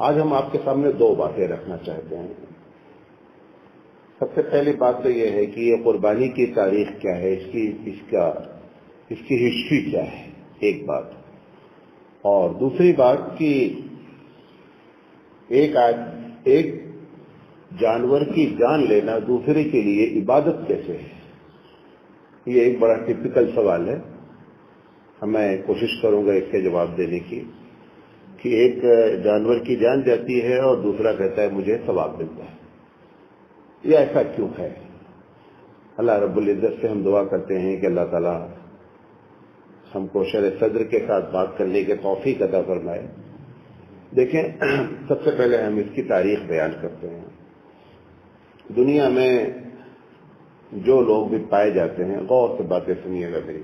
آج ہم آپ کے سامنے دو باتیں رکھنا چاہتے ہیں۔ سب سے پہلی بات تو یہ ہے کہ یہ قربانی کی تاریخ کیا ہے، اس کی ہسٹری کیا ہے، ایک بات، اور دوسری بات کہ ایک جانور کی جان لینا دوسرے کے لیے عبادت کیسے ہے۔ یہ ایک بڑا ٹپیکل سوال ہے، میں کوشش کروں گا اس کے جواب دینے کی، کہ ایک جانور کی جان جاتی ہے اور دوسرا کہتا ہے مجھے ثواب ملتا ہے، یہ ایسا کیوں ہے؟ اللہ رب العزت سے ہم دعا کرتے ہیں کہ اللہ تعالیٰ ہم کو شرح صدر کے ساتھ بات کرنے کے توفیق عطا فرمائے۔ دیکھیں، سب سے پہلے ہم اس کی تاریخ بیان کرتے ہیں۔ دنیا میں جو لوگ بھی پائے جاتے ہیں، غور سے باتیں سنیے گا میری،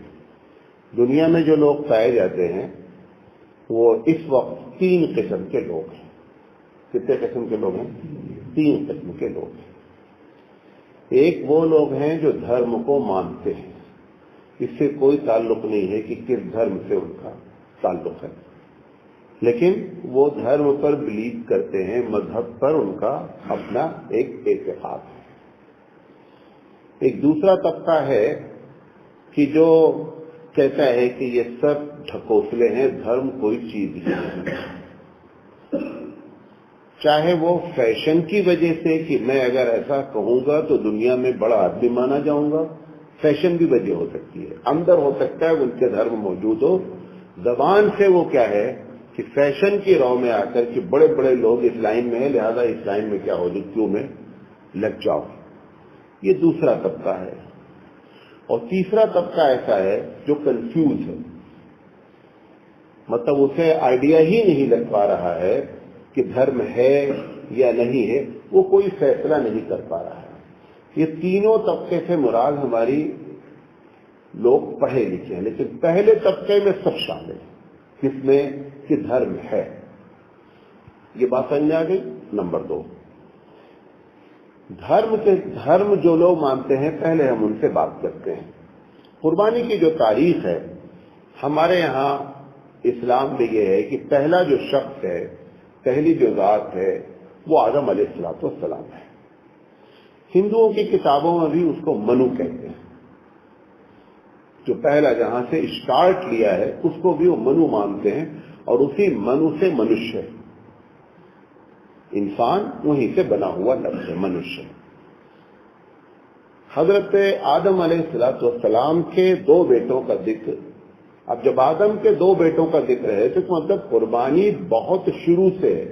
دنیا میں جو لوگ پائے جاتے ہیں وہ اس وقت 3 قسم کے لوگ ہیں۔ کتنے قسم کے لوگ ہیں؟ 3 قسم کے لوگ ہیں۔ ایک وہ لوگ ہیں جو دھرم کو مانتے ہیں، اس سے کوئی تعلق نہیں ہے کہ کس دھرم سے ان کا تعلق ہے، لیکن وہ دھرم پر بلیو کرتے ہیں، مذہب پر ان کا اپنا ایک اعتقاد ہے۔ ایک دوسرا طبقہ ہے کہ جو کہتا ہے کہ یہ سب ڈھکوسلے ہیں، دھرم کوئی چیز ہی نہیں، چاہے وہ فیشن کی وجہ سے کہ میں اگر ایسا کہوں گا تو دنیا میں بڑا آدمی مانا جاؤں گا، فیشن بھی وجہ ہو سکتی ہے، اندر ہو سکتا ہے ان کے دھرم موجود ہو، زبان سے وہ کیا ہے کہ فیشن کی رو میں آ کر کہ بڑے بڑے لوگ اس لائن میں ہیں، لہذا اس لائن میں کیا ہو جائے، کیوں میں لگ جاؤ۔ یہ دوسرا طبقہ ہے۔ اور تیسرا طبقہ ایسا ہے جو کنفیوز ہے، مطلب اسے آئیڈیا ہی نہیں لگ پا رہا ہے کہ دھرم ہے یا نہیں ہے، وہ کوئی فیصلہ نہیں کر پا رہا ہے۔ یہ تینوں طبقے سے مراد ہماری لوگ پڑھے لکھے ہیں، لیکن پہلے طبقے میں سب شامل ہیں، کس میں کہ دھرم ہے۔ یہ بات سمجھ آ گئی؟ نمبر 2، دھرم جو لوگ مانتے ہیں، پہلے ہم ان سے بات کرتے ہیں۔ قربانی کی جو تاریخ ہے ہمارے یہاں اسلام میں یہ ہے کہ پہلا جو شخص ہے، پہلی جو ذات ہے، وہ آدم علیہ السلام ہے۔ ہندوؤں کی کتابوں میں بھی اس کو منو کہتے ہیں، جو پہلا جہاں سے اسٹارٹ لیا ہے اس کو بھی وہ منو مانتے ہیں، اور اسی منو سے منشیہ، انسان وہیں سے بنا ہوا لفظ ہے منشیہ۔ حضرت آدم علیہ السلام کے 2 بیٹوں کا ذکر، اب جب آدم کے 2 بیٹوں کا ذکر ہے تو مطلب قربانی بہت شروع سے ہے۔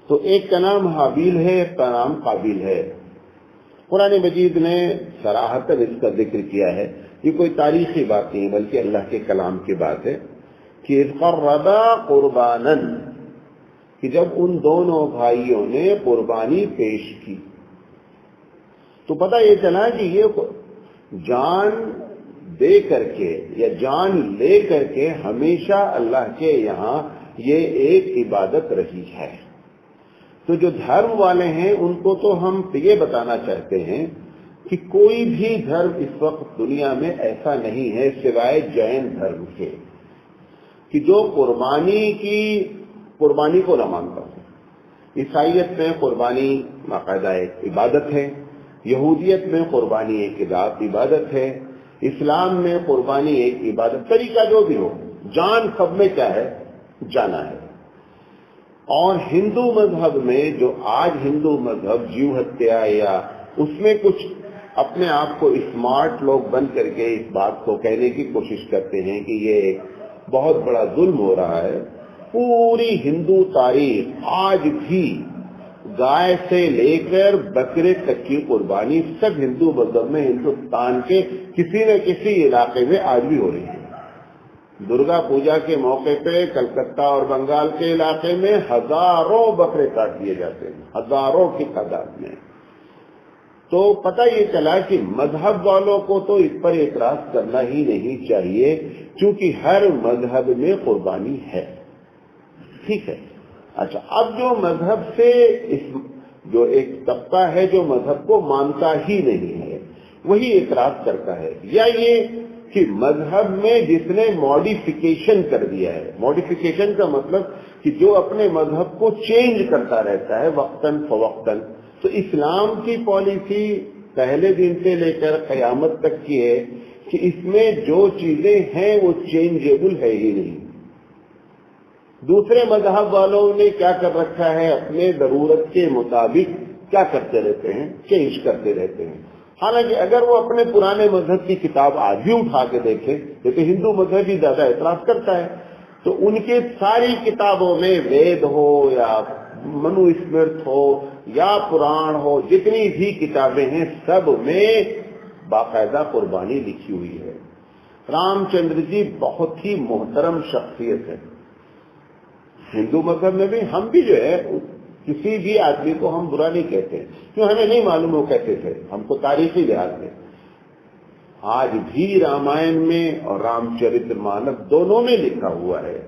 تو ایک کا نام حابیل ہے، ایک کا نام قابیل ہے۔ قرآن مجید نے صراحتاً اس کا ذکر کیا ہے، یہ کوئی تاریخی بات نہیں بلکہ اللہ کے کلام کی بات ہے کہ اذ قربا قربانا، کہ جب ان دونوں بھائیوں نے قربانی پیش کی تو پتہ یہ چلا کہ یہ جان دے کر کے یا جان لے کر کے ہمیشہ اللہ کے یہاں یہ ایک عبادت رہی ہے۔ تو جو دھرم والے ہیں ان کو تو ہم یہ بتانا چاہتے ہیں کہ کوئی بھی دھرم اس وقت دنیا میں ایسا نہیں ہے سوائے جین دھرم کے، کہ جو قربانی کو نہ مانتا ہو۔ عیسائیت میں قربانی باقاعدہ ایک عبادت ہے، یہودیت میں قربانی ایک عبادت ہے، اسلام میں قربانی ایک عبادت، طریقہ جو بھی ہو، جان سب میں کیا ہے؟ جانا ہے۔ اور ہندو مذہب میں جو آج ہندو مذہب جیو ہتیا یا اس میں کچھ اپنے آپ کو اسمارٹ لوگ بن کر کے اس بات کو کہنے کی کوشش کرتے ہیں کہ یہ ایک بہت بڑا ظلم ہو رہا ہے، پوری ہندو تاریخ آج بھی گائے سے لے کر بکرے تک کی قربانی سب ہندو مذہب میں ہندوستان کے کسی نہ کسی علاقے میں آج بھی ہو رہی ہے۔ درگا پوجا کے موقع پہ کلکتہ اور بنگال کے علاقے میں ہزاروں بکرے کاٹ دیے جاتے ہیں، ہزاروں کی تعداد میں۔ تو پتہ یہ چلا کہ مذہب والوں کو تو اس پر اعتراض کرنا ہی نہیں چاہیے، کیونکہ ہر مذہب میں قربانی ہے، ٹھیک ہے۔ اچھا، اب جو مذہب سے جو ایک طبقہ ہے جو مذہب کو مانتا ہی نہیں ہے، وہی اعتراض کرتا ہے، یا یہ کہ مذہب میں جس نے ماڈیفیکیشن کر دیا ہے، ماڈیفیکیشن کا مطلب کہ جو اپنے مذہب کو چینج کرتا رہتا ہے وقتاً فوقتاً، تو اسلام کی پالیسی پہلے دن سے لے کر قیامت تک کی ہے کہ اس میں جو چیزیں ہیں وہ چینجیبل ہے ہی نہیں۔ دوسرے مذہب والوں نے کیا کر رکھا ہے، اپنے ضرورت کے مطابق کیا کرتے رہتے ہیں، چینج کرتے رہتے ہیں۔ حالانکہ اگر وہ اپنے پرانے مذہب کی کتاب آج بھی اٹھا کے دیکھیں، جیسے ہندو مذہب ہی زیادہ اعتراض کرتا ہے، تو ان کے ساری کتابوں میں وید ہو یا منو اسمرت ہو یا پران ہو، جتنی بھی کتابیں ہیں سب میں باقاعدہ قربانی لکھی ہوئی ہے۔ رام چندر جی بہت ہی محترم شخصیت ہے۔ ہندو مذہب میں بھی ہم بھی جو ہے کسی بھی آدمی کو ہم برا نہیں کہتے، کیوں ہمیں نہیں معلوم وہ کہتے تھے، ہم کو تاریخی لحاظ سے آج بھی رامائن میں اور رام چرتر مانس دونوں میں لکھا ہوا ہے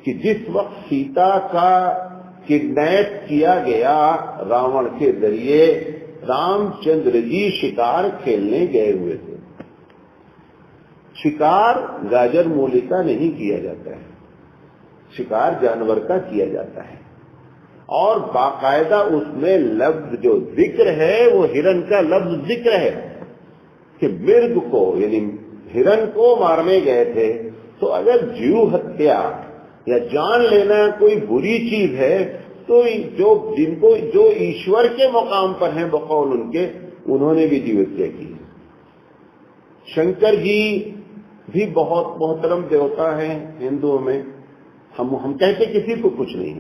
کہ جس وقت سیتا کا کڈنیپ کیا گیا راون کے ذریعے، رام چندر جی شکار کھیلنے گئے ہوئے تھے۔ شکار گاجر مولی کا نہیں کیا جاتا ہے، شکار جانور کا کیا جاتا ہے، اور باقاعدہ اس میں لفظ جو ذکر ہے وہ ہرن کا لفظ ذکر ہے کہ مرگ کو یعنی ہرن کو مارنے گئے تھے۔ تو اگر جیو ہتیا یا جان لینا کوئی بری چیز ہے تو جو ایشور کے مقام پر ہیں بقول ان کے، انہوں نے بھی جیو ہتیا کی۔ شنکر جی بھی بہت محترم دیوتا ہیں ہندوؤں میں، ہم کہتے کسی کو کچھ نہیں،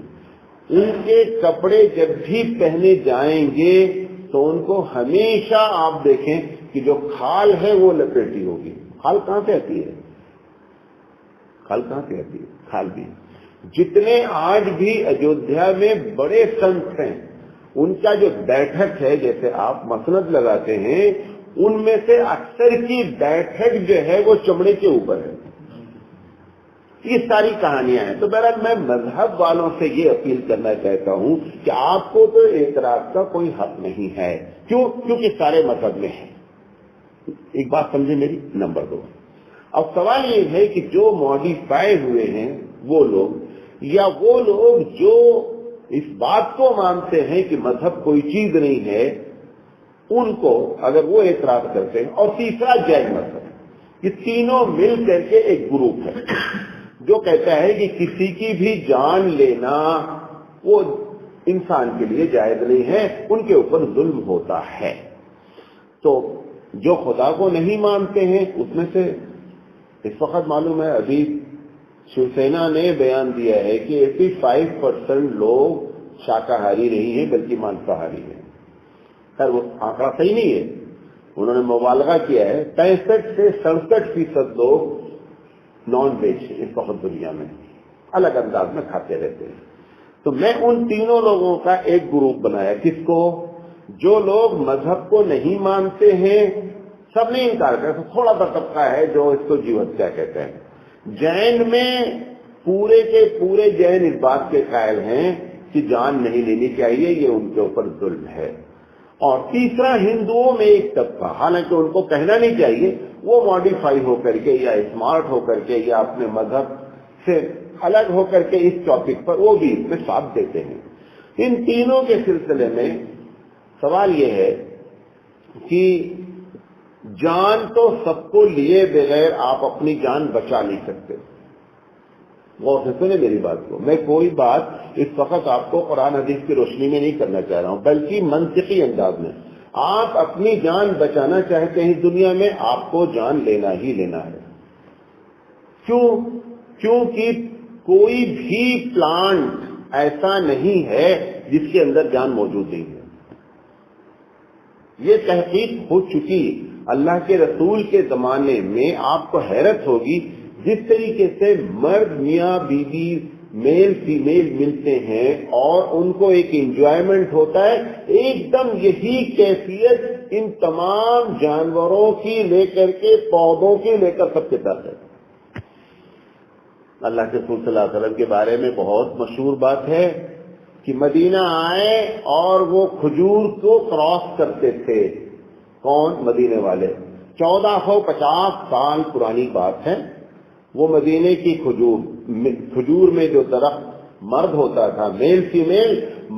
ان کے کپڑے جب بھی پہنے جائیں گے تو ان کو ہمیشہ آپ دیکھیں کہ جو کھال ہے وہ لپیٹی ہوگی۔ کھال کہاں سے آتی ہے؟ کھال کہاں سے آتی ہے؟ کھال بھی جتنے آج بھی ایودھیا میں بڑے سنت ہیں، ان کا جو بیٹھک ہے، جیسے آپ مسند لگاتے ہیں، ان میں سے اکثر کی بیٹھک جو ہے وہ چمڑے کے اوپر ہے۔ یہ ساری کہانیاں ہیں۔ تو بہرحال میں مذہب والوں سے یہ اپیل کرنا چاہتا ہوں کہ آپ کو تو اعتراض کا کوئی حق نہیں ہے، کیونکہ سارے مذہب میں ہے۔ ایک بات سمجھے میری، نمبر 2، اب سوال یہ ہے کہ جو ماڈیفائی ہوئے ہیں وہ لوگ، یا وہ لوگ جو اس بات کو مانتے ہیں کہ مذہب کوئی چیز نہیں ہے، ان کو اگر وہ اعتراض کرتے ہیں، اور تیسرا جین مذہب، یہ تینوں مل کر کے ایک گروپ ہے جو کہتا ہے کہ کسی کی بھی جان لینا وہ انسان کے لیے جائز نہیں ہے، ان کے اوپر ظلم ہوتا ہے۔ تو جو خدا کو نہیں مانتے ہیں اس میں سے اس وقت معلوم ہے ابھی شیو سینا نے بیان دیا ہے کہ 85% لوگ شاکاہاری نہیں ہیں بلکہ مانساہاری ہیں۔ خیر وہ آنکڑا صحیح نہیں ہے، انہوں نے مبالغہ کیا ہے، 65 سے 67% لوگ نان ویج اس وقت دنیا میں الگ انداز میں کھاتے رہتے ہیں۔ تو میں ان تینوں لوگوں کا ایک گروپ بنایا، کس کو؟ جو لوگ مذہب کو نہیں مانتے ہیں، سب نے انکار کیا، تھوڑا سا طبقہ ہے جو اس کو جیو ہتیا کہتے ہیں۔ جین میں پورے کے پورے جین اس بات کے قائل ہیں کہ جان نہیں لینی چاہیے، یہ ان کے اوپر ظلم ہے۔ اور تیسرا ہندوؤں میں ایک طبقہ، حالانکہ ان کو کہنا نہیں چاہیے، وہ ماڈیفائی ہو کر کے یا اسمارٹ ہو کر کے یا اپنے مذہب سے الگ ہو کر کے اس ٹاپک پر وہ بھی اس میں ساتھ دیتے ہیں۔ ان تینوں کے سلسلے میں سوال یہ ہے کہ جان تو سب کو لیے بغیر آپ اپنی جان بچا نہیں سکتے۔ غور سے سنیں میری بات کو، میں کوئی بات اس وقت آپ کو قرآن حدیث کی روشنی میں نہیں کرنا چاہ رہا ہوں، بلکہ منطقی انداز میں۔ آپ اپنی جان بچانا چاہتے ہیں دنیا میں، آپ کو جان لینا ہی لینا ہے۔ کیونکہ کوئی بھی پلانٹ ایسا نہیں ہے جس کے اندر جان موجود نہیں ہے۔ یہ تحقیق ہو چکی۔ اللہ کے رسول کے زمانے میں آپ کو حیرت ہوگی جس طریقے سے مرد میاں بیوی میل فیمیل ملتے ہیں اور ان کو ایک انجوائمنٹ ہوتا ہے، ایک دم یہی کیفیت ان تمام جانوروں کی لے کر کے، پودوں کی لے کر سب کے ساتھ ہے۔ اللہ کے رسول صلی اللہ علیہ وسلم کے بارے میں بہت مشہور بات ہے کہ مدینہ آئے اور وہ کھجور کو کراس کرتے تھے۔ کون؟ مدینے والے۔ 1450 سال پرانی بات ہے. وہ مدینے کی کھجور میں جو درخت مرد ہوتا تھا، میل فیمیل،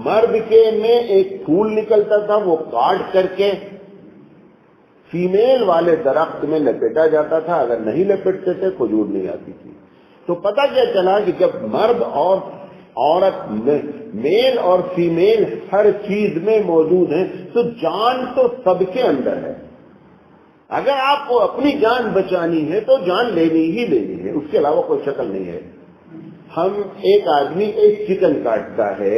مرد کے میں ایک پھول نکلتا تھا، وہ کاٹ کر کے فیمیل والے درخت میں لپیٹا جاتا تھا. اگر نہیں لپیٹتے تھے کھجور نہیں آتی تھی. تو پتہ کیا چلا کہ جب مرد اور عورت میل اور فیمیل ہر چیز میں موجود ہیں تو جان تو سب کے اندر ہے. اگر آپ کو اپنی جان بچانی ہے تو جان لینی ہی لینی ہے، اس کے علاوہ کوئی شکل نہیں ہے. ہم ایک آدمی ایک چکن کاٹتا ہے،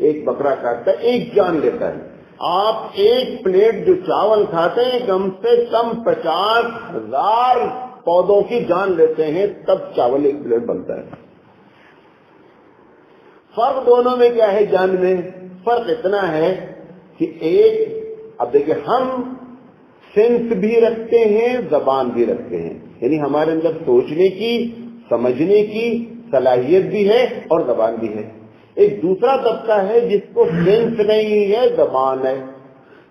ایک بکرا کاٹتا ہے، ایک جان لیتا ہے. آپ ایک پلیٹ جو چاول کھاتے ہیں کم سے کم 50,000 پودوں کی جان لیتے ہیں، تب چاول ایک پلیٹ بنتا ہے. فرق دونوں میں کیا ہے؟ جان میں فرق اتنا ہے کہ اب دیکھیں، ہم سینس بھی رکھتے ہیں، زبان بھی رکھتے ہیں، یعنی ہمارے اندر سوچنے کی، سمجھنے کی صلاحیت بھی ہے اور زبان بھی ہے. ایک دوسرا طبقہ ہے جس کو سینس نہیں ہے، زبان ہے.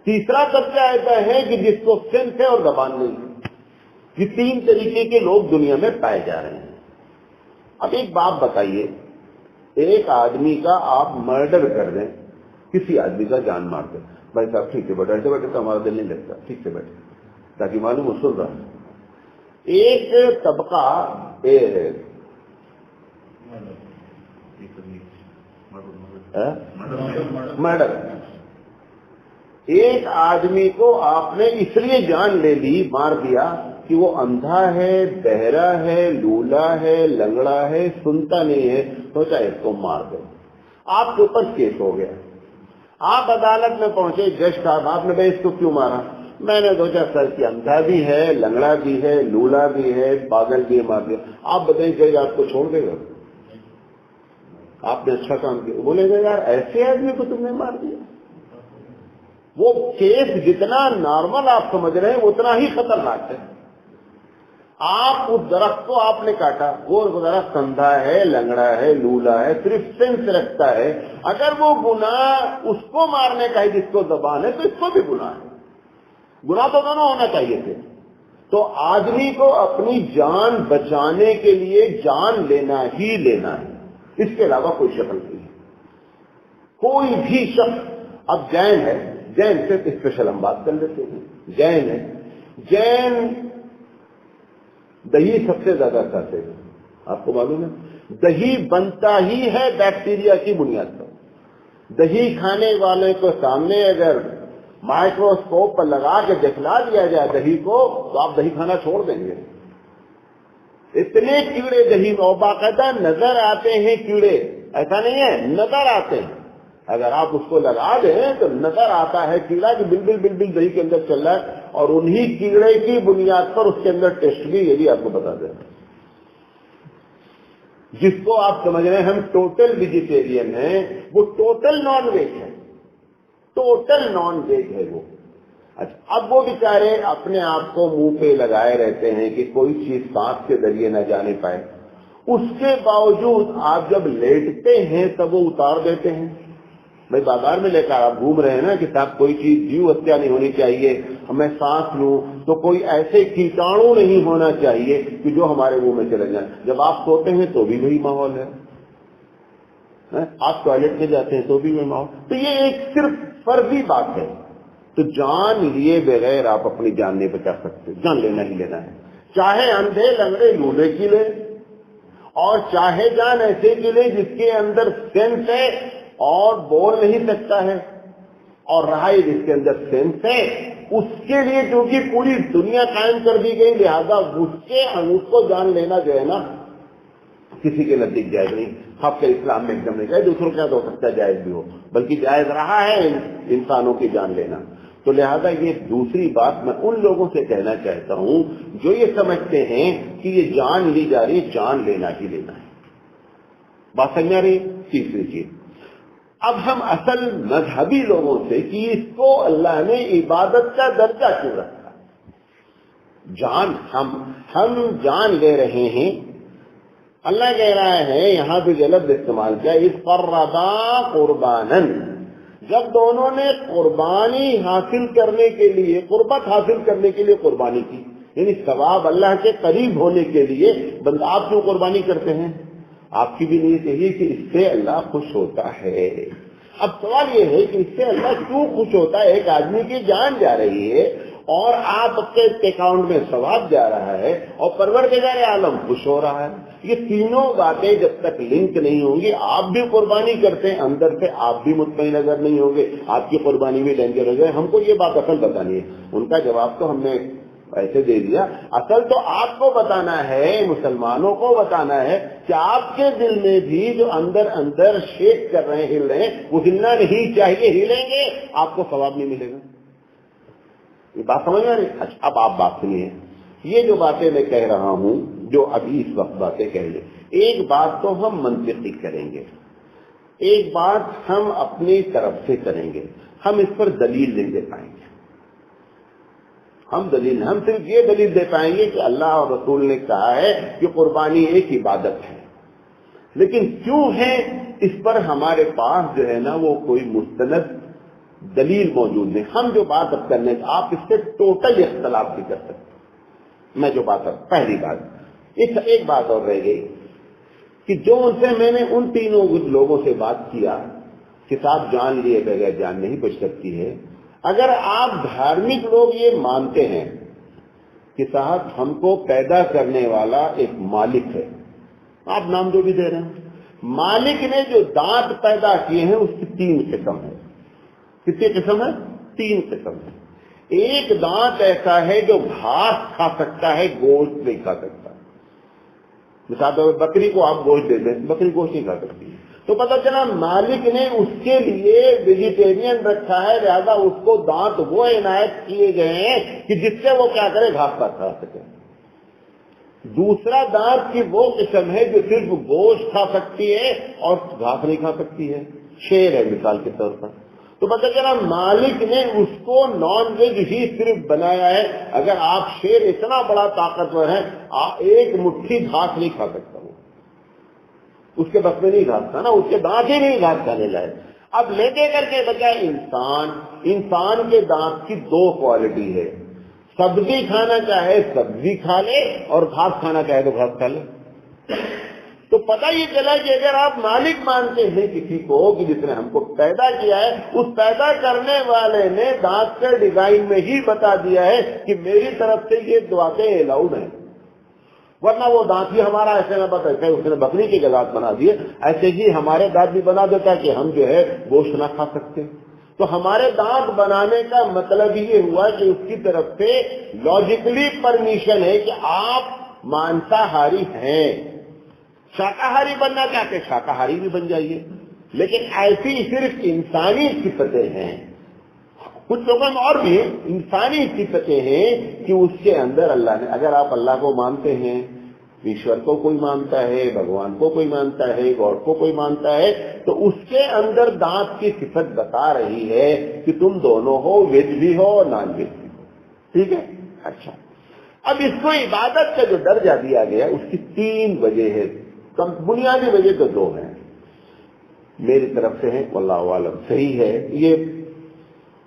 تیسرا طبقہ ایسا ہے کہ جس کو سینس ہے اور زبان نہیں ہے. یہ 3 طریقے کے لوگ دنیا میں پائے جا رہے ہیں. اب ایک بات بتائیے، ایک آدمی کا آپ مرڈر کر دیں، کسی آدمی کا جان مار دیں، بھائی صاحب ٹھیک ہے بیٹھے، ایسے بیٹھے تو ہمارا دل نہیں لگتا، ٹھیک سے بیٹھے تاکہ معلوم سن رہا ہے. ایک طبقہ مرڈر، ایک آدمی کو آپ نے اس لیے جان لے لی، مار دیا کہ وہ اندھا ہے، بہرا ہے، لولا ہے، لنگڑا ہے، سنتا نہیں ہے، سوچا اس کو مار دو. آپ کے اوپر کیس ہو گیا. آپ عدالت میں پہنچے، جج صاحب آپ نے بھائی اس کو کیوں مارا؟ میں نے سوچا سر کہ اندھا بھی ہے، لنگڑا بھی ہے، لولا بھی ہے، پاگل بھی ہے، مار دیا. آپ بتائیں جج آپ کو چھوڑ دے گا؟ آپ نے اچھا کام کیا. بولے گا یار ایسے آدمی کو تم نے مار دیا. وہ کیس جتنا نارمل آپ سمجھ رہے ہیں اتنا ہی خطرناک ہے. آپ اس درخت کو آپ نے کاٹا، وہ درخت اندھا ہے، لنگڑا ہے، لولا ہے، صرف سینس رکھتا ہے. اگر وہ گناہ اس کو مارنے کا ہے جس کو زبان ہے تو اس کو بھی گناہ ہے. گناہ تو دونوں ہونا چاہیے تھے. تو آدمی کو اپنی جان بچانے کے لیے جان لینا ہی لینا ہے، اس کے علاوہ کوئی شکل نہیں ہے. کوئی بھی شخص، اب جین ہے، جین سے اسپیشل ہم بات کر لیتے ہیں. جین ہے، جین دہی سب سے زیادہ کھاتے ہیں. آپ کو معلوم ہے دہی بنتا ہی ہے بیکٹیریا کی بنیاد پر. دہی کھانے والے کو سامنے اگر مائکروسکوپ پر لگا کے دکھلا دیا جائے دہی کو تو آپ دہی کھانا چھوڑ دیں گے. اتنے کیڑے دہی میں باقاعدہ نظر آتے ہیں. کیڑے ایسا نہیں ہے، نظر آتے ہیں. اگر آپ اس کو لگا دیں تو نظر آتا ہے کیڑا کہ بالکل دہی کے اندر چل رہا ہے. اور انہی کیڑے کی بنیاد پر اس کے اندر ٹیسٹ بھی یہ بھی آپ کو بتا دیں. جس کو آپ سمجھ رہے ہیں ہم ٹوٹل ویجیٹیرین ہیں، وہ ٹوٹل نان ویج ہے. ٹوٹل نان ویج ہے وہ. اچھا، اب وہ بیچارے اپنے آپ کو منہ پہ لگائے رہتے ہیں کہ کوئی چیز سانس کے ذریعے نہ جانے پائے. اس کے باوجود آپ جب لیٹتے ہیں تب وہ اتار دیتے ہیں. بھائی بازار میں لے کر آپ گھوم رہے ہیں نا کہ صاحب کوئی چیز جیو ہتیا نہیں ہونی چاہیے، میں سانس لوں تو کوئی ایسے کیٹاڑو نہیں ہونا چاہیے کہ جو ہمارے منہ میں چلے جائیں. جب آپ سوتے ہیں تو بھی وہی ماحول ہے، آپ ٹوائلٹ میں جاتے ہیں تو بھی وہی ماحول. تو یہ ایک صرف فرضی بات ہے. تو جان لیے بغیر آپ اپنی جان نہیں بچا سکتے. جان لینا ہی لینا ہے، چاہے اندھے لنگڑے لولے کی لے، اور چاہے جان ایسے کی لے جس کے اندر سینس ہے اور بول نہیں سکتا ہے، اور رہا جس کے اندر سینس ہے اس کے لیے کیونکہ پوری دنیا قائم کر دی گئی، لہذا اس کو جان لینا جو ہے نا کسی کے نزدیک جائز نہیں. آپ کے اسلام میں ایک دم نہیں جائز، دوسروں کے ہو سکتا ہے جائز بھی ہو، بلکہ جائز رہا ہے انسانوں کی جان لینا. تو لہذا یہ دوسری بات میں ان لوگوں سے کہنا چاہتا ہوں جو یہ سمجھتے ہیں کہ یہ جان لی جا رہی، جان لینا ہی لینا ہے. بات سمجھ آ رہی؟ تیسری چیز، اب ہم اصل مذہبی لوگوں سے کہ اس کو اللہ نے عبادت کا درجہ کیوں رکھا. جان ہم جان لے رہے ہیں. اللہ کہہ رہا ہے یہاں پہ جو لفظ استعمال کیا، اذ قربا قربانا، جب دونوں نے قربانی حاصل کرنے کے لیے، قربت حاصل کرنے کے لیے قربانی کی، یعنی ثواب اللہ کے قریب ہونے کے لیے، بندہ آپ کیوں قربانی کرتے ہیں؟ آپ کی بھی نیت یہی کہ اس سے اللہ خوش ہوتا ہے۔ اب سوال یہ ہے کہ اس سے اللہ کیوں خوش ہوتا ہے؟ ایک آدمی کی جان جا رہی ہے اور آپ کے اکاؤنٹ میں ثواب جا رہا ہے اور پروردگار عالم خوش ہو رہا ہے۔ یہ تینوں باتیں جب تک لنک نہیں ہوں گی، آپ بھی قربانی کرتے ہیں اندر سے آپ بھی مطمئن نظر نہیں ہوں گے، آپ کی قربانی بھی ڈینجر ہو جائے۔ ہم کو یہ بات اصل بتانی ہے، ان کا جواب تو ہم نے ایسے دے دیا۔ اصل تو آپ کو بتانا ہے، مسلمانوں کو بتانا ہے کہ آپ کے دل میں بھی جو اندر اندر شیک کر رہے ہیں، ہل رہے ہیں، وہ ہلنا نہیں چاہیے۔ ہلیں گے آپ کو ثواب نہیں ملے گا۔ یہ بات سمجھ میں آ رہی؟ اچھا، اب آپ بات سنیے، یہ جو باتیں میں کہہ رہا ہوں، جو ابھی اس وقت باتیں کہہ لیں، ایک بات تو ہم منطقی کریں گے، ایک بات ہم اپنی طرف سے کریں گے، ہم اس پر دلیل نہیں دے پائیں گے۔ ہم صرف یہ دلیل دے پائیں گے کہ اللہ اور رسول نے کہا ہے کہ قربانی ایک عبادت ہے، لیکن کیوں ہے اس پر ہمارے پاس جو ہے نا وہ کوئی مستند دلیل موجود نہیں۔ ہم جو بات اب کرنے، آپ اس سے ٹوٹل اختلاف بھی کر سکتے۔ میں جو بات اب پہلی بات، ایک بات اور رہ گئی کہ جو ان سے میں نے ان تینوں لوگوں سے بات کیا کہ صاحب جان لیے بغیر جان نہیں بچ سکتی ہے، اگر آپ دھارمک لوگ یہ مانتے ہیں کہ صاحب ہم کو پیدا کرنے والا ایک مالک ہے، آپ نام جو بھی دے رہے ہیں، مالک نے جو دانت پیدا کیے ہیں اس کی 3 قسم ہے۔ کتنی قسم ہے؟ 3 قسم ہے۔ ایک دانت ایسا ہے جو گھاس کھا سکتا ہے، گوشت نہیں کھا سکتا۔ مثال طور پر بکری کو آپ گوشت دے دیں، بکری گوشت نہیں کھا سکتی، تو پتہ چلا مالک نے اس کے لیے ویجیٹیرین رکھا ہے، لہذا اس کو دانت وہ عنایت کیے گئے ہیں کہ جس سے وہ کیا کرے، گھاس کھا سکے۔ دوسرا دانت کی وہ قسم ہے جو صرف گوشت کھا سکتی ہے اور گھاس نہیں کھا سکتی ہے، شیر ہے مثال کے طور پر۔ تو پتہ چلا مالک نے اس کو نان ویج ہی صرف بنایا ہے۔ اگر آپ شیر اتنا بڑا طاقتور ہے، ایک مٹھی گھاس نہیں کھا سکتا، وہ اس کے بس میں نہیں گھاس کھانا، اس کے دانت ہی نہیں گھاس کھانے لائے۔ اب لے کے کر کے بجائے انسان کے دانت کی 2 کوالٹی ہے، سبزی کھانا چاہے سبزی کھا لے اور گھاس کھانا چاہے تو گھاس کھا لے۔ تو پتہ یہ چلا کہ اگر آپ مالک مانتے ہیں کسی کو کہ جس نے ہم کو پیدا کیا ہے، اس پیدا کرنے والے نے دانت کے ڈیزائن میں ہی بتا دیا ہے کہ میری طرف سے یہ دعاتیں الاؤڈ ہیں، ورنہ وہ دانت ہی ہمارا ایسے نہ بتا، اس نے بکری کے دانت بنا دیے، ایسے ہی ہمارے دانت بھی بنا دیتا کہ ہم جو ہے گوشت نہ کھا سکتے۔ تو ہمارے دانت بنانے کا مطلب یہ ہوا کہ اس کی طرف سے لاجیکلی پرمیشن ہے کہ آپ مانساہاری ہیں، شاکاہاری بننا چاہتے شاکاہاری بھی بن جائیے، لیکن ایسی صرف انسانی صفتیں ہیں، کچھ لوگوں میں اور بھی انسانی صفتیں ہیں کہ اس کے اندر اللہ نے، اگر آپ اللہ کو مانتے ہیں، ایشور کو کوئی مانتا ہے، بھگوان کو کوئی مانتا ہے، گاڈ کو کوئی مانتا ہے، تو اس کے اندر دانت کی صفت بتا رہی ہے کہ تم دونوں ہو، ویج بھی ہو اور نان ویج بھی ہو، ٹھیک ہے؟ اچھا، اب اس کو عبادت کا جو درجہ دیا گیا اس کی 3 وجہ ہے، بنیادی وجہ تو 2 ہیں، میری طرف سے ہے، واللہ عالم صحیح ہے۔ یہ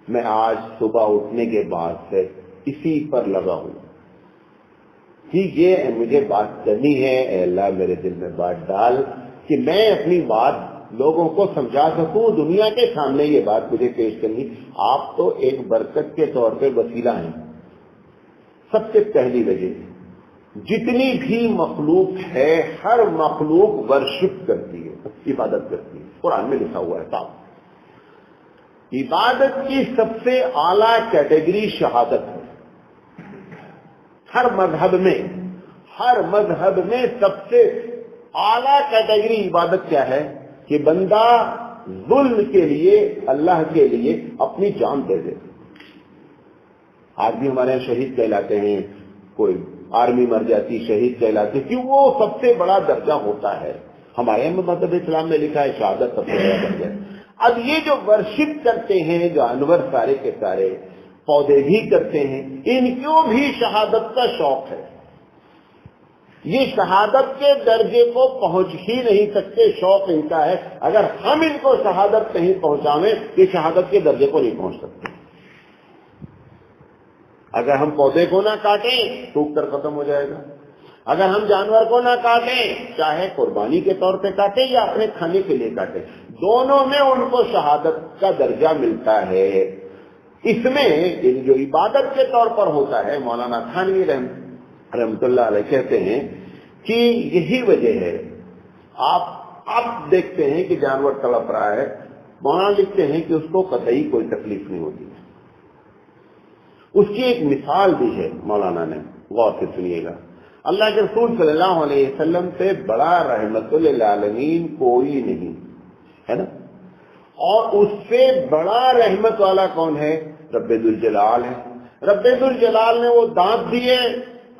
میں آج صبح اٹھنے کے بعد سے اسی پر لگا ہوں کہ یہ مجھے بات کرنی ہے، اے اللہ میرے دل میں بات ڈال کہ میں اپنی بات لوگوں کو سمجھا سکوں، دنیا کے سامنے یہ بات مجھے پیش کرنی۔ آپ تو ایک برکت کے طور پہ وسیلہ ہیں۔ سب سے پہلی وجہ، جتنی بھی مخلوق ہے، ہر مخلوق ورشپ کرتی ہے، عبادت کرتی ہے، قرآن میں لکھا ہوا ہے صاحب۔ عبادت کی سب سے اعلیٰ کیٹیگری شہادت ہے۔ ہر مذہب میں سب سے اعلیٰ کیٹیگری عبادت کیا ہے کہ بندہ ظلم کے لیے، اللہ کے لیے اپنی جان دے دے۔ آج بھی ہمارے یہاں شہید کہلاتے ہیں، کوئی آرمی مر جاتی شہید کہلاتی، کیوں؟ وہ سب سے بڑا درجہ ہوتا ہے۔ ہمارے مذہب اسلام میں لکھا ہے شہادت سب سے بڑا درجہ ہے۔ اب یہ جو ورشپ کرتے ہیں جانور سارے کے سارے، پودے بھی کرتے ہیں، ان کو بھی شہادت کا شوق ہے۔ یہ شہادت کے درجے کو پہنچ ہی نہیں سکتے، شوق ان کا ہے اگر ہم ان کو شہادت نہیں پہنچاویں کہ شہادت کے درجے کو نہیں پہنچ سکتے۔ اگر ہم پودے کو نہ کاٹیں سوکھ کر ختم ہو جائے گا، اگر ہم جانور کو نہ کاٹیں، چاہے قربانی کے طور پہ کاٹیں یا اپنے کھانے کے لیے کاٹیں، دونوں میں ان کو شہادت کا درجہ ملتا ہے۔ اس میں جو عبادت کے طور پر ہوتا ہے، مولانا تھانوی رحمۃ اللہ علیہ کہتے ہیں کہ یہی وجہ ہے، آپ دیکھتے ہیں کہ جانور تڑپ رہا ہے، مولانا لکھتے ہیں کہ اس کو قطعی کوئی تکلیف نہیں ہوتی ہے۔ اس کی ایک مثال بھی ہے مولانا نے، غور سے سنیے گا۔ اللہ کے رسول صلی اللہ علیہ وسلم سے بڑا رحمت للعالمین کوئی نہیں ہے نا، اور اس سے بڑا رحمت والا کون ہے؟ رب ذوالجلال ہے۔ رب ذوالجلال نے وہ دانت دیے،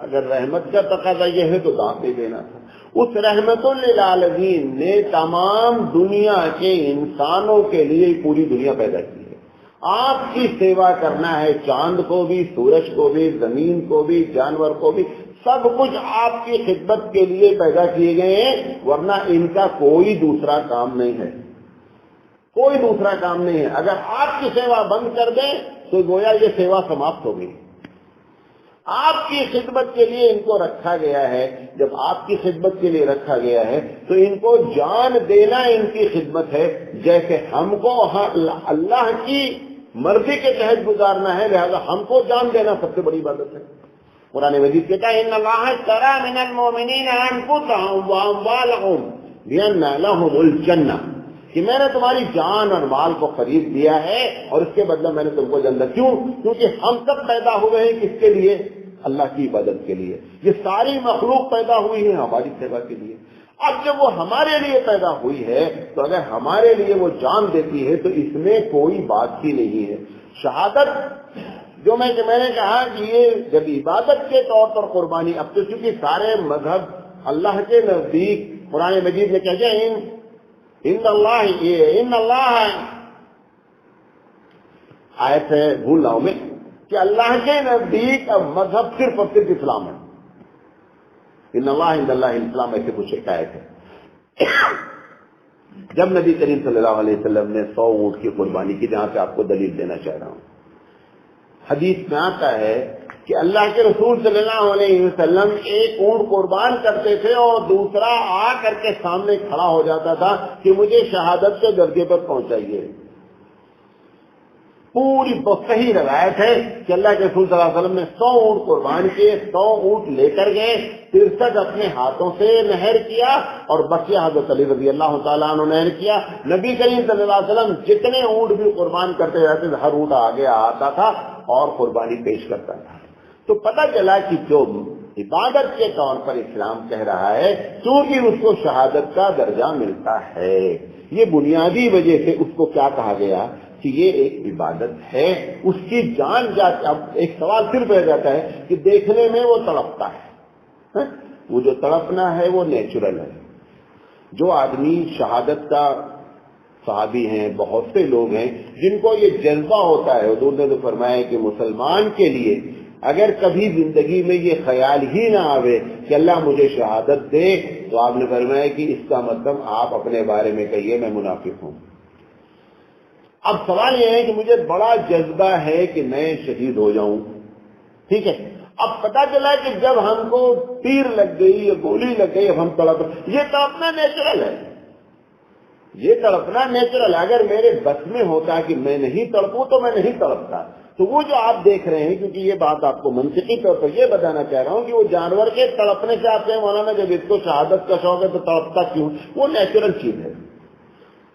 اگر رحمت کا تقاضا یہ ہے تو دانت دے دینا تھا۔ اس رحمت للعالمین نے تمام دنیا کے انسانوں کے لیے پوری دنیا پیدا کی ہے۔ آپ کی سیوا کرنا ہے، چاند کو بھی، سورج کو بھی، زمین کو بھی، جانور کو بھی، سب کچھ آپ کی خدمت کے لیے پیدا کیے گئے ہیں، ورنہ ان کا کوئی دوسرا کام نہیں ہے، کوئی دوسرا کام نہیں ہے۔ اگر آپ کی سیوا بند کر دیں تو گویا یہ سیوا سماپت ہو گئی۔ آپ کی خدمت کے لیے ان کو رکھا گیا ہے، جب آپ کی خدمت کے لیے رکھا گیا ہے تو ان کو جان دینا ان کی خدمت ہے، جیسے ہم کو اللہ کی مرضی کے تحت گزارنا ہے، لہذا ہم کو جان دینا سب سے بڑی عبادت ہے۔ قرآن مجید کہتا ہے ان اللہ اشتری من المؤمنین انفسهم واموالهم بان لهم الجنہ، کہ میں نے تمہاری جان اور مال کو خرید دیا ہے اور اس کے بدلے میں نے تم کو جنت۔ کیوں؟ کیونکہ ہم سب پیدا ہوئے ہیں کس کے لیے؟ اللہ کی عبادت کے لیے۔ یہ ساری مخلوق پیدا ہوئی ہے ہماری سیوا کے لیے۔ اب جب وہ ہمارے لیے پیدا ہوئی ہے تو اگر ہمارے لیے وہ جان دیتی ہے تو اس میں کوئی بات ہی نہیں ہے۔ شہادت جو میں نے کہا کہ یہ جب عبادت کے طور پر قربانی، اب تو چونکہ سارے مذہب اللہ کے نزدیک قرآن مجید میں کہتے ہیں ان اللہ آیت ہے، بھول رہا ہوں میں، کہ اللہ کے نزدیک اب مذہب صرف اور صرف اسلام ہے۔ ان اللہ عند اللہ الاسلام، ایسے کچھ ایک آیت ہے۔ جب نبی کریم صلی اللہ علیہ وسلم نے 100 اونٹ کی قربانی کی، جہاں سے آپ کو دلیل دینا چاہ رہا ہوں، حدیث میں آتا ہے کہ اللہ کے رسول صلی اللہ علیہ وسلم ایک اونٹ قربان کرتے تھے اور دوسرا آ کر کے سامنے کھڑا ہو جاتا تھا کہ مجھے شہادت کے درجے پر پہنچائیے۔ پوری صحیح روایت ہے کہ اللہ کے رسول صلی اللہ علیہ وسلم نے 100 اونٹ قربان کیے، 100 اونٹ لے کر گئے، 63 اپنے ہاتھوں سے نہر کیا اور بقیہ حضرت علی رضی اللہ تعالیٰ عنہ نہر کیا۔ نبی کریم صلی اللہ علیہ وسلم جتنے اونٹ بھی قربان کرتے جاتے تھے، ہر اونٹ آگے آتا تھا اور قربانی پیش کرتا تھا۔ تو پتہ چلا کہ جو عبادت کے طور پر اسلام کہہ رہا ہے، کیونکہ اس کو شہادت کا درجہ ملتا ہے، یہ بنیادی وجہ سے اس کو کیا کہا گیا کہ یہ ایک عبادت ہے، اس کی جان جاتی۔ اب ایک سوال صرف رہ جاتا ہے کہ دیکھنے میں وہ تڑپتا ہے، وہ جو تڑپنا ہے وہ نیچرل ہے۔ جو آدمی شہادت کا صحابی ہیں، بہت سے لوگ ہیں جن کو یہ جذبہ ہوتا ہے، حضور نے تو فرمایا کہ مسلمان کے لیے اگر کبھی زندگی میں یہ خیال ہی نہ آوے کہ اللہ مجھے شہادت دے، تو آپ نے فرمایا کہ اس کا مطلب آپ اپنے بارے میں کہیے میں منافق ہوں۔ اب سوال یہ ہے کہ مجھے بڑا جذبہ ہے کہ میں شہید ہو جاؤں، ٹھیک ہے، اب پتا چلا کہ جب ہم کو تیر لگ گئی یا گولی لگ گئی، اب ہم تڑپ، یہ تڑپنا نیچرل ہے، یہ تڑپنا نیچرل ہے۔ اگر میرے بس میں ہوتا کہ میں نہیں تڑپوں تو میں نہیں تڑپتا۔ تو وہ جو آپ دیکھ رہے ہیں، کیونکہ یہ بات آپ کو منطقی طور پر یہ بتانا چاہ رہا ہوں کہ وہ جانور کے تڑپنے سے آپ کہیں مولانا جب اس کو شہادت کا شوق ہے تو تڑپتا کیوں؟ وہ نیچرل چیز ہے،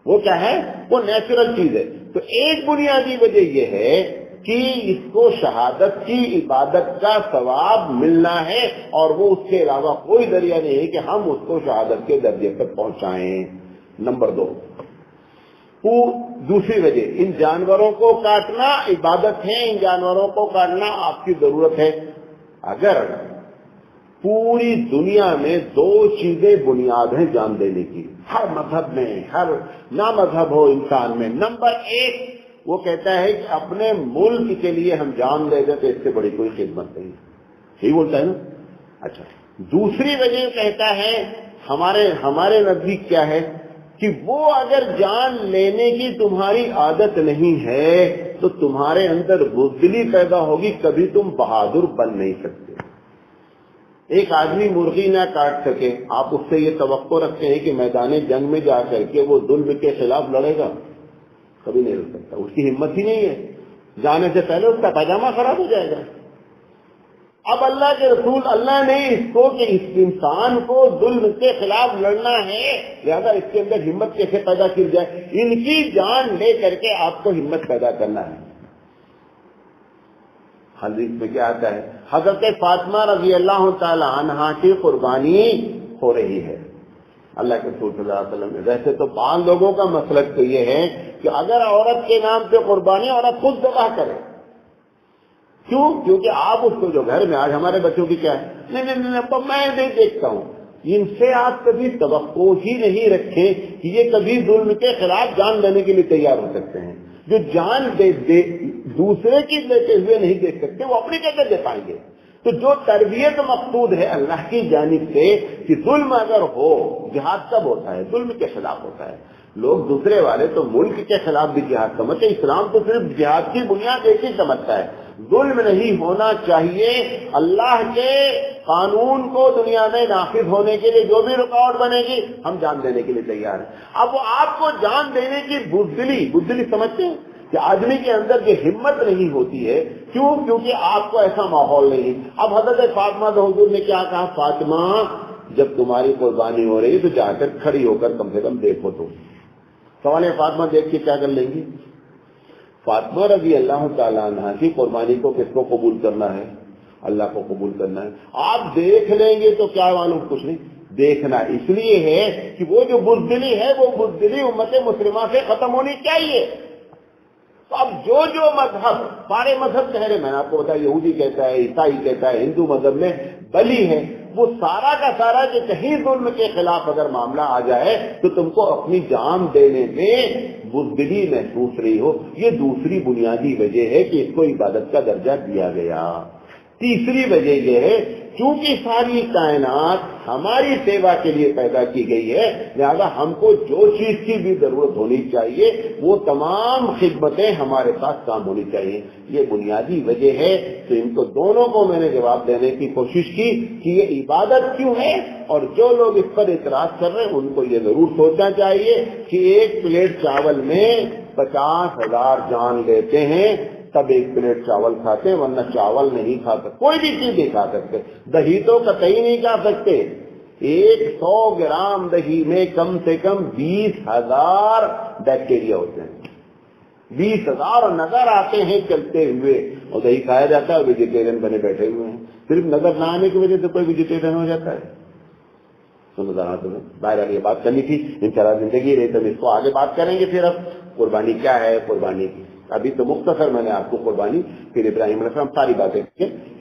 وہ کیا ہے؟ وہ نیچرل چیز ہے۔ تو ایک بنیادی وجہ یہ ہے کہ اس کو شہادت کی عبادت کا ثواب ملنا ہے، اور وہ اس کے علاوہ کوئی ذریعہ نہیں ہے کہ ہم اس کو شہادت کے درجے تک پہنچائیں۔ نمبر 2، دوسری وجہ، ان جانوروں کو کاٹنا عبادت ہے، ان جانوروں کو کاٹنا آپ کی ضرورت ہے۔ اگر پوری دنیا میں 2 چیزیں بنیاد ہیں جان دینے کی، ہر مذہب میں، ہر نہ مذہب ہو انسان میں، نمبر 1 وہ کہتا ہے کہ اپنے ملک کے لیے ہم جان دے دیں تو اس سے بڑی کوئی خدمت نہیں، یہی بولتا ہے نا؟ اچھا، دوسری وجہ کہتا ہے ہمارے نزدیک کیا ہے کہ وہ اگر جان لینے کی تمہاری عادت نہیں ہے تو تمہارے اندر بزدلی پیدا ہوگی، کبھی تم بہادر بن نہیں سکتے۔ ایک آدمی مرغی نہ کاٹ سکے، آپ اس سے یہ توقع رکھتے ہیں کہ میدان جنگ میں جا کر کے وہ ظلم کے خلاف لڑے گا؟ کبھی نہیں لڑ سکتا، اس کی ہمت ہی نہیں ہے، جانے سے پہلے اس کا پیجامہ خراب ہو جائے گا۔ اب اللہ کے رسول اللہ نے اس کو کہ اس انسان کو ظلم کے خلاف لڑنا ہے، لہذا اس کے اندر ہمت کیسے پیدا کی جائے، ان کی جان لے کر کے آپ کو ہمت پیدا کرنا ہے۔ حدیث میں کیا آتا ہے، حضرت فاطمہ رضی اللہ تعالی عنہا کی قربانی ہو رہی ہے۔ اللہ کے رسول صلی اللہ علیہ وسلم نے، ویسے تو بعض لوگوں کا مسلک تو یہ ہے کہ اگر عورت کے نام پہ قربانی عورت خود ذبح کرے، کیوں؟ کیونکہ آپ اس کو جو گھر میں آج ہمارے بچوں کی کیا ہے، نہیں میں نہیں دیکھتا ہوں، ان سے آپ کبھی توقع ہی نہیں رکھیں کہ یہ کبھی ظلم کے خلاف جان دینے کے لیے تیار ہو سکتے ہیں۔ جو جان دوسرے کی لیتے ہوئے نہیں دیکھ سکتے، وہ اپنی کیسے دے پائیں گے؟ تو جو تربیت مقصود ہے اللہ کی جانب سے کہ ظلم اگر ہو، جہاد کب ہوتا ہے؟ ظلم کے خلاف ہوتا ہے۔ لوگ دوسرے والے تو ملک کے خلاف بھی جہاد سمجھتے، اسلام تو صرف جہاد کی بنیاد ایک ہی سمجھتا ہے، ظلم نہیں ہونا چاہیے۔ اللہ کے قانون کو دنیا میں نافذ ہونے کے لیے جو بھی رکاوٹ بنے گی ہم جان دینے کے لیے تیار ہیں۔ اب وہ آپ کو جان دینے کی بزدلی سمجھتے ہیں کہ آدمی کے اندر یہ ہمت نہیں ہوتی ہے، کیوں؟ کیونکہ آپ کو ایسا ماحول نہیں۔ اب حضرت فاطمہ حضور نے کیا کہا، فاطمہ جب تمہاری قربانی ہو رہی ہے تو جا کر کھڑی ہو کر کم سے کم دیکھو۔ تو سوال ہے فاطمہ دیکھ کے کیا کر لیں گی؟ فاطمہ رضی اللہ تعالیٰ عنہ کی قربانی کو کس کو قبول کرنا ہے؟ اللہ کو قبول کرنا ہے۔ آپ دیکھ لیں گے تو کیا معلوم، کچھ نہیں دیکھنا اس لیے ہے کہ وہ جو بزدلی ہے وہ بزدلی امت مسلمہ سے ختم ہونی چاہیے۔ تو اب جو مذہب، سارے مذہب کہہ رہے، میں نے آپ کو بتایا یہودی کہتا ہے، عیسائی کہتا ہے، ہندو مذہب میں بلی ہے، وہ سارا کا سارا کہ کہیں ظلم کے خلاف اگر معاملہ آ جائے تو تم کو اپنی جان دینے میں بزدلی محسوس رہی ہو، یہ دوسری بنیادی وجہ ہے کہ اس کو عبادت کا درجہ دیا گیا۔ تیسری وجہ یہ ہے چونکہ ساری کائنات ہماری سیوا کے لیے پیدا کی گئی ہے، لہذا ہم کو جو چیز کی بھی ضرورت ہونی چاہیے وہ تمام خدمتیں ہمارے ساتھ کام ہونی چاہیے، یہ بنیادی وجہ ہے۔ تو ان کو دونوں کو میں نے جواب دینے کی کوشش کی کہ یہ عبادت کیوں ہے، اور جو لوگ اس پر اعتراض کر رہے ہیں ان کو یہ ضرور سوچنا چاہیے کہ ایک پلیٹ چاول میں 50,000 جان لیتے ہیں تب ایک پلیٹ چاول کھاتے ہیں، ورنہ چاول نہیں کھا سکتے، کوئی بھی چیز نہیں کھا سکتے، دہی تو قطعی نہیں کھا سکتے۔ 100 گرام دہی میں کم سے کم 20,000 بیکٹیریا ہوتے ہیں، 20,000 نظر آتے ہیں چلتے ہوئے، اور دہی کھایا جاتا ہے، ویجیٹیرین بنے بیٹھے ہوئے ہیں۔ صرف نظر نہ آنے کی وجہ سے کوئی ویجیٹیرین ہو جاتا ہے؟ تمہیں باہر یہ بات کرنی تھی، انشاءاللہ زندگی رہی تو اس کو آگے بات کریں گے۔ پھر اب قربانی کیا ہے، قربانی کی ابھی تو مختصر میں نے آپ کو قربانی، پھر ابراہیم علیہ السلام، ساری باتیں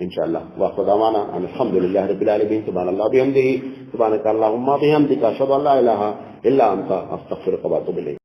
انشاءاللہ۔ وآخر دعوانا ان الحمدللہ رب العالمین، سبحان اللہ بحمدہ، سبحانک اللہم وبحمدک، اشہد ان لا الہ الا انت، استغفرک واتوب الیک۔